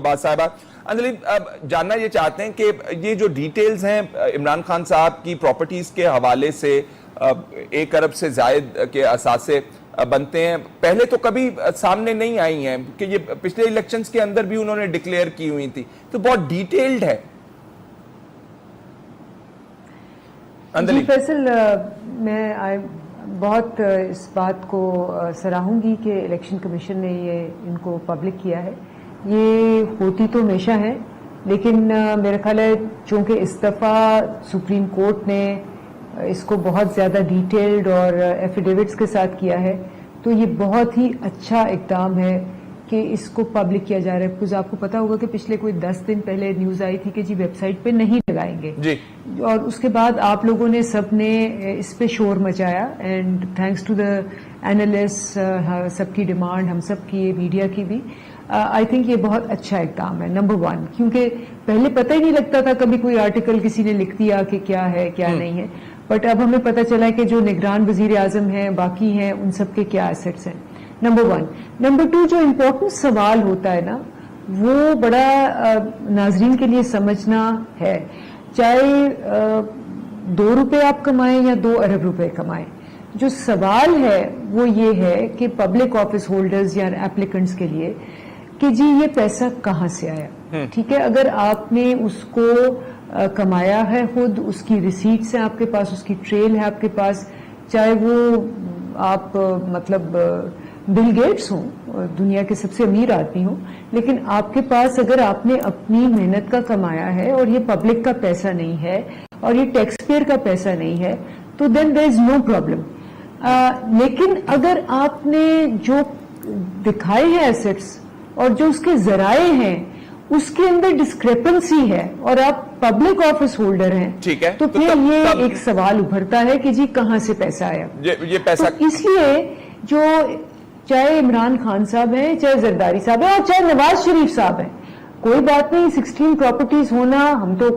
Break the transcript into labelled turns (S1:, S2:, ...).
S1: عباس صاحبہ. انجلی, جاننا یہ چاہتے ہیں کہ یہ جو ڈیٹیلز ہیں عمران خان صاحب کی پراپرٹیز کے حوالے سے 1 ارب سے زائد کے اثاثے بنتے ہیں, پہلے تو کبھی سامنے نہیں آئی ہیں کہ یہ پچھلے الیکشنز کے اندر بھی انہوں نے ڈکلیئر کی ہوئی تھی, تو بہت ڈیٹیلڈ ہے.
S2: جی فیصل, میں بہت اس بات کو سراہوں گی کہ الیکشن کمیشن نے ان کو پبلک کیا ہے. یہ ہوتی تو ہمیشہ ہے, لیکن میرا خیال ہے چونکہ اس دفعہ سپریم کورٹ نے اس کو بہت زیادہ ڈیٹیلڈ اور ایفیڈیوٹس کے ساتھ کیا ہے, تو یہ بہت ہی اچھا اقدام ہے کہ اس کو پبلک کیا جا رہا ہے. بکاز آپ کو پتا ہوگا کہ پچھلے کوئی 10 دن پہلے نیوز آئی تھی کہ جی ویب سائٹ پہ نہیں لگائیں گے
S1: جی,
S2: اور اس کے بعد آپ لوگوں نے سب نے اس پہ شور مچایا, and thanks to the analyst, سب کی ڈیمانڈ, ہم سب کی, میڈیا کی بھی. آئی تھنک یہ بہت اچھا اقدام ہے, نمبر 1, کیونکہ پہلے پتہ ہی نہیں لگتا تھا, کبھی کوئی آرٹیکل کسی نے لکھ دیا کہ کیا ہے کیا نہیں ہے, بٹ اب ہمیں پتہ چلا کہ جو نگران وزیر اعظم ہیں, باقی ہیں, ان سب کے کیا ایسٹس ہیں, نمبر 1. نمبر 2, جو امپورٹنٹ سوال ہوتا ہے نا, وہ بڑا ناظرین کے لیے سمجھنا ہے, چاہے 2 روپے آپ کمائیں یا 2 ارب روپے کمائیں, جو سوال ہے وہ یہ ہے کہ پبلک آفس ہولڈرز یا ایپلیکنٹس کے لیے کہ جی یہ پیسہ کہاں سے آیا. ٹھیک ہے, اگر آپ نے اس کو کمایا ہے خود, اس کی ریسیٹس ہیں آپ کے پاس, اس کی ٹریل ہے آپ کے پاس, چاہے وہ آپ مطلب بل گیٹس ہوں, دنیا کے سب سے امیر آدمی ہوں, لیکن آپ کے پاس اگر آپ نے اپنی محنت کا کمایا ہے اور یہ پبلک کا پیسہ نہیں ہے اور یہ ٹیکس پیئر کا پیسہ نہیں ہے, تو دین دیر از نو پرابلم. لیکن اگر آپ نے جو دکھائے ہیں ایسٹس اور جو اس کے ذرائع ہیں اس کے اندر ڈسکریپنسی ہے اور آپ پبلک آفس ہولڈر ہیں, تو پھر یہ ایک سوال ابھرتا ہے کہ جی کہاں سے پیسہ آیا.
S1: یہ پیسہ
S2: اس لیے جو چاہے عمران خان صاحب ہیں, چاہے زرداری صاحب ہیں, اور چاہے نواز شریف صاحب ہیں, کوئی بات نہیں, 16 پراپرٹیز ہونا, ہم تو